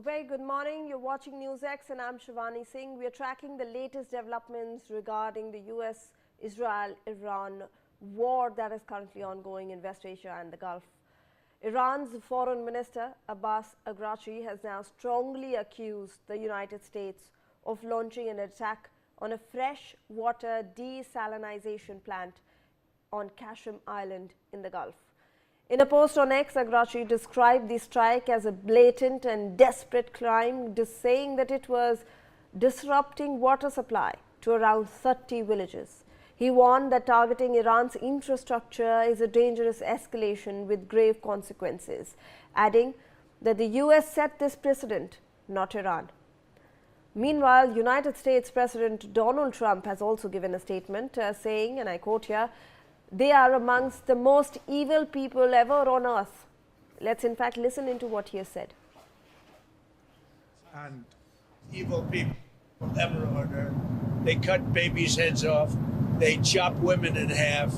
A very good morning. You're watching NewsX and I'm Shivani Singh. We are tracking the latest developments regarding the US-Israel-Iran war that is currently ongoing in West Asia and the Gulf. Iran's Foreign Minister Abbas Araghchi has now strongly accused the United States of launching an attack on a freshwater desalination plant on Qeshm Island in the Gulf. In a post on X, Araghchi described the strike as a blatant and desperate crime, saying that it was disrupting water supply to around 30 villages. He warned that targeting Iran's infrastructure is a dangerous escalation with grave consequences, adding that the US set this precedent, not Iran. Meanwhile, United States President Donald Trump has also given a statement saying, and I quote here, "They are amongst the most evil people ever on earth." Let's in fact listen into what he has said. And evil people ever on earth. They cut babies' heads off. They chop women in half.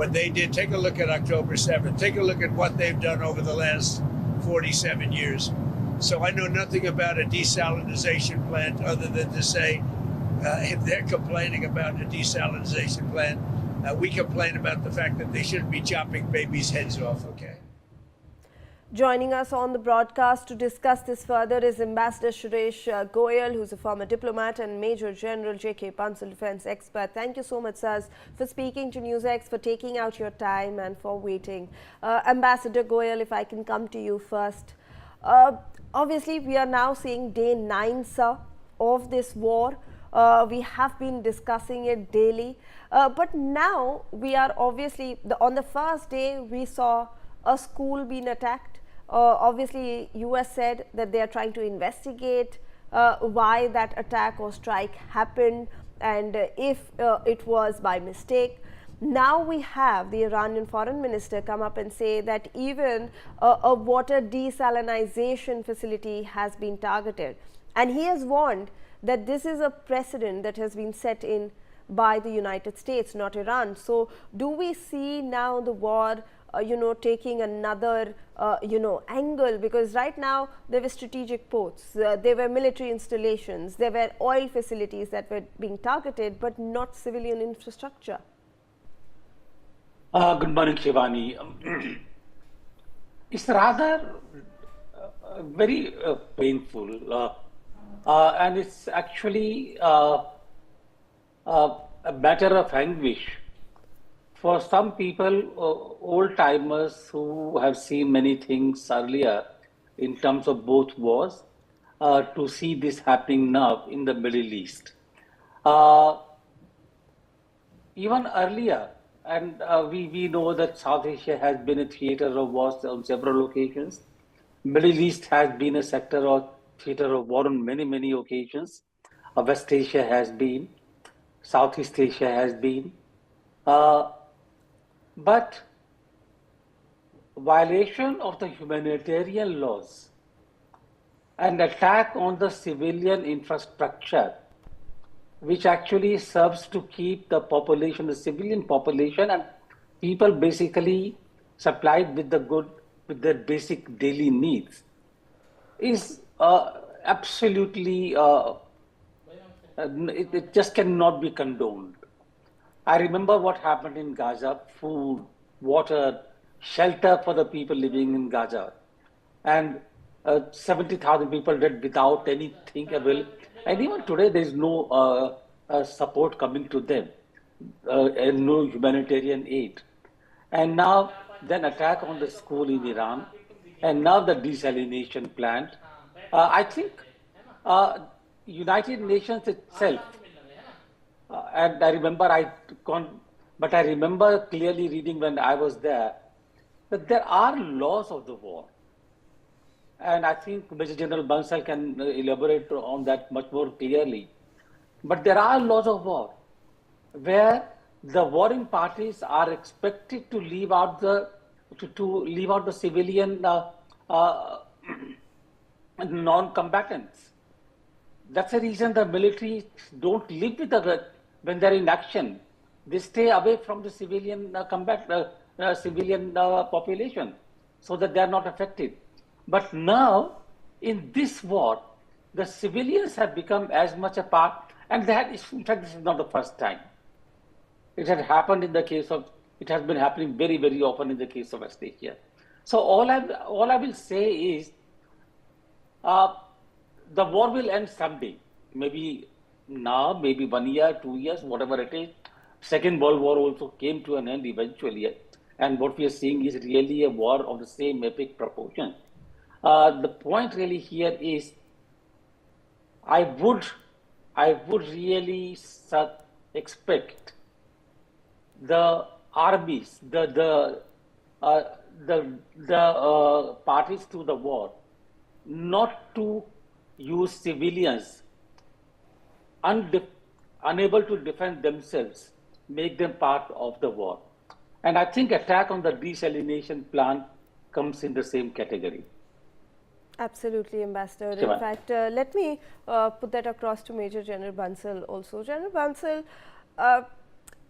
What they did, take a look at October 7th. Take a look at what they've done over the last 47 years. So I know nothing about a desalination plant other than to say if they're complaining about a desalination plant, we complain about the fact that they shouldn't be chopping babies' heads off, okay? Joining us on the broadcast to discuss this further is Ambassador Suresh Goyal, who's a former diplomat, and Major General J.K. Bansal, defense expert. Thank you so much, sirs, for speaking to NewsX, for taking out your time and for waiting. Ambassador Goyal, if I can come to you first. Obviously, we are now seeing day 9, sir, of this war. We have been discussing it daily. But now we are obviously, on the first day, we saw a school being attacked. Obviously, US said that they are trying to investigate why that attack or strike happened and if it was by mistake. Now we have the Iranian foreign minister come up and say that even a water desalination facility has been targeted. And he has warned that this is a precedent that has been set in by the United States, not Iran. So do we see now the war taking another, angle? Because right now there were strategic ports, there were military installations, there were oil facilities that were being targeted, but not civilian infrastructure. Good morning, Shivani. It's rather very painful, and it's actually a matter of anguish for some people, old-timers who have seen many things earlier in terms of both wars, to see this happening now in the Middle East. Even earlier, and we know that South Asia has been a theater of wars on several occasions. Middle East has been a sector or theater of war on many, many occasions. West Asia has been, Southeast Asia has been. But violation of the humanitarian laws and attack on the civilian infrastructure, which actually serves to keep the population, the civilian population and people basically supplied with with their basic daily needs, is absolutely, it just cannot be condoned. I remember what happened in Gaza: food, water, shelter for the people living in Gaza. And 70,000 people dead without anything available. And even today, there is no support coming to them, and no humanitarian aid. And now, then attack on the school in Iran, and now the desalination plant. I think United Nations itself, and I remember but I remember clearly reading when I was there, that there are laws of the war. And I think Major General Bansal can elaborate on that much more clearly. But there are laws of war where the warring parties are expected to leave out the civilian non-combatants. That's the reason the military don't live with when they're in action. They stay away from the civilian civilian population so that they are not affected. But now in this war, the civilians have become as much a part, and that is, in fact, this is not the first time. It had happened in the case of, it has been happening very, very often in the case of West Asia. So all I will say is, uh, the war will end someday. Maybe now, maybe 1 year, 2 years, whatever it is. Second World War also came to an end eventually. And what we are seeing is really a war of the same epic proportion. The point really here is, I would, I would really expect the armies, uh, the parties to the war, not to use civilians unable to defend themselves, make them part of the war. And I think attack on the desalination plant comes in the same category. Absolutely, Ambassador. In Shivan. fact, let me put that across to Major General Bansal also. General Bansal,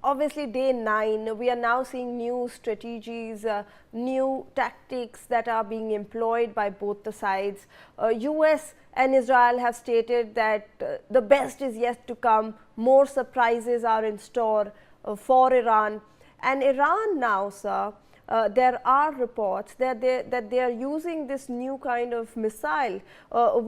obviously day 9, we are now seeing new strategies, new tactics that are being employed by both the sides. US and Israel have stated that the best is yet to come, more surprises are in store for Iran. And Iran now, sir, there are reports that they are using this new kind of missile,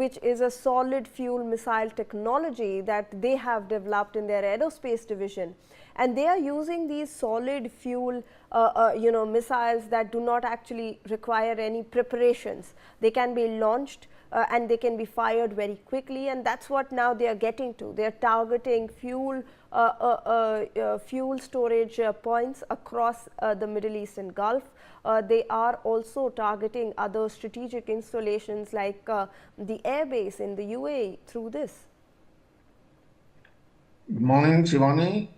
which is a solid fuel missile technology that they have developed in their aerospace division. And they are using these solid fuel missiles that do not actually require any preparations. They can be launched and they can be fired very quickly, and that's what now they are getting to. They are targeting fuel storage points across the Middle East and Gulf. They are also targeting other strategic installations like the airbase in the UAE through this. Good morning, Shivani.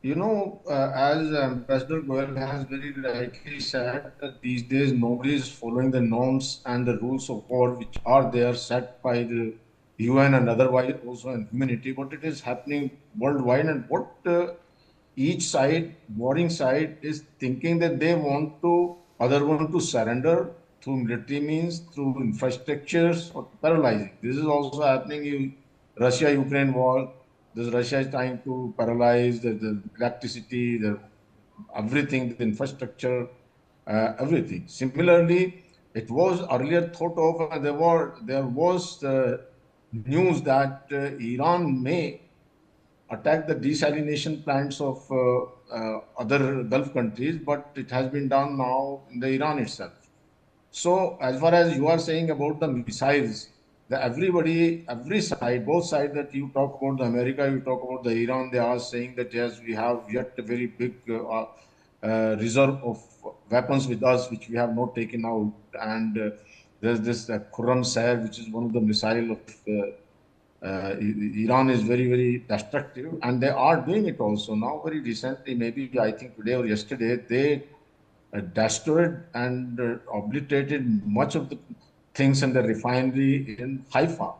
You know, as Ambassador Goel has very rightly said, that these days nobody is following the norms and the rules of war which are there set by the UN and otherwise also in humanity, but it is happening worldwide. And what each side, warring side, is thinking that they want to, other one to surrender through military means, through infrastructures, or paralyzing. This is also happening in Russia-Ukraine war. This Russia is trying to paralyze the electricity, everything, the infrastructure, everything. Similarly, it was earlier thought of, there was news that Iran may attack the desalination plants of other Gulf countries, but it has been done now in the Iran itself. So as far as you are saying about the missiles, every side, both sides that you talk about the America, you talk about the Iran, they are saying that yes, we have yet a very big reserve of weapons with us, which we have not taken out. And there's this Qeshm Island, which is one of the missile of Iran is very, very destructive, and they are doing it also now. Very recently, maybe I think today or yesterday, they destroyed and obliterated much of the things in the refinery in Haifa.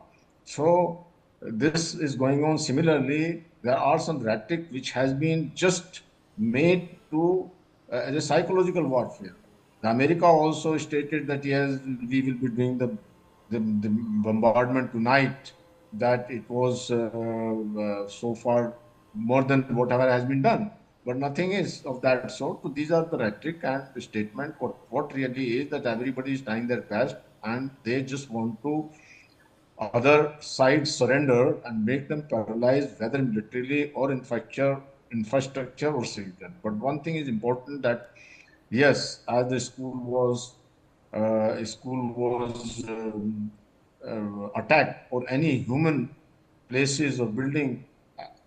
So this is going on. Similarly, there are some rhetoric which has been just made to as a psychological warfare. The America also stated that yes, we will be doing the bombardment tonight. That it was so far more than whatever has been done. But nothing is of that sort. So these are the rhetoric and the statement. What really is that everybody is trying their best and they just want to other side surrender and make them paralyzed, whether militarily or infrastructure or civilian. But one thing is important that yes, as the school was attacked or any human places or building,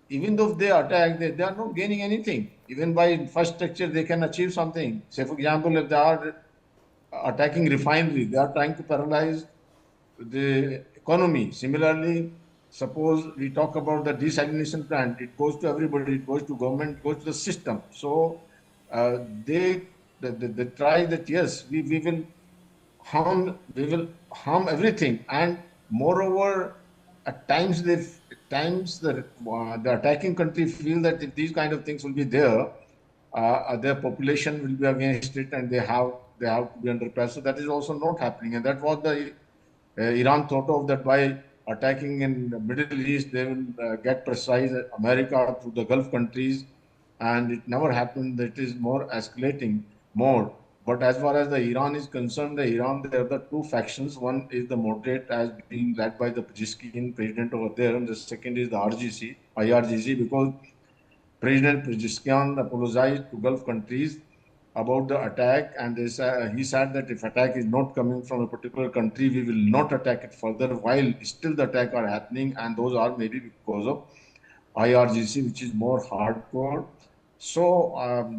even though they attack, they are not gaining anything. Even by infrastructure, they can achieve something. Say, for example, if they are attacking refinery, they are trying to paralyze the economy. Similarly, suppose we talk about the desalination plant, it goes to everybody, it goes to government, it goes to the system. So they try that, yes, we will harm everything. And moreover, at times the attacking country feel that if these kind of things will be there, their population will be against it, and they have to be under pressure. That is also not happening, and that was the Iran thought of that by attacking in the Middle East, they will get precise America through the Gulf countries, and it never happened. It is more escalating more. But as far as the Iran is concerned, the Iran, there are the two factions. One is the moderate, as being led by the Pezeshkian president over there, and the second is the IRGC, because President Pezeshkian apologized to Gulf countries about the attack, and he said that if attack is not coming from a particular country, we will not attack it further. While still the attack are happening, and those are maybe because of IRGC, which is more hardcore. So,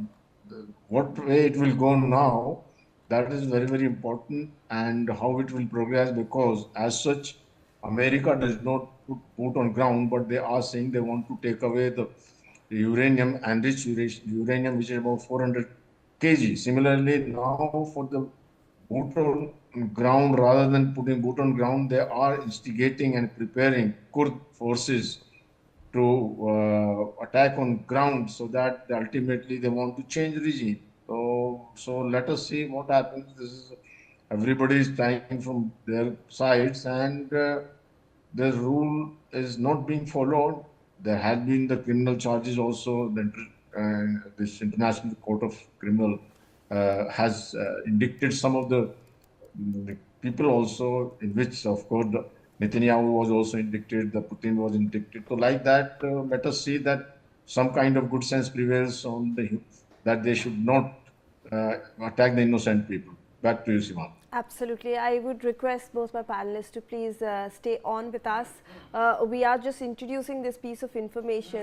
what way it will go now? That is very, very important, and how it will progress, because as such, America does not put boot on ground, but they are saying they want to take away the uranium, enriched uranium, which is about 400 kg. Similarly, now for the boot on ground, rather than putting boot on ground, they are instigating and preparing Kurd forces to attack on ground, so that ultimately they want to change regime. So let us see what happens. This is everybody is trying from their sides, and the rule is not being followed. There had been the criminal charges also. This International Court of Criminal has indicted some of the people also, in which, of course, Netanyahu was also indicted, the Putin was indicted. So, like that, let us see that some kind of good sense prevails on that they should not attack the innocent people. Back to you, Simon. Absolutely. I would request both my panelists to please stay on with us. We are just introducing this piece of information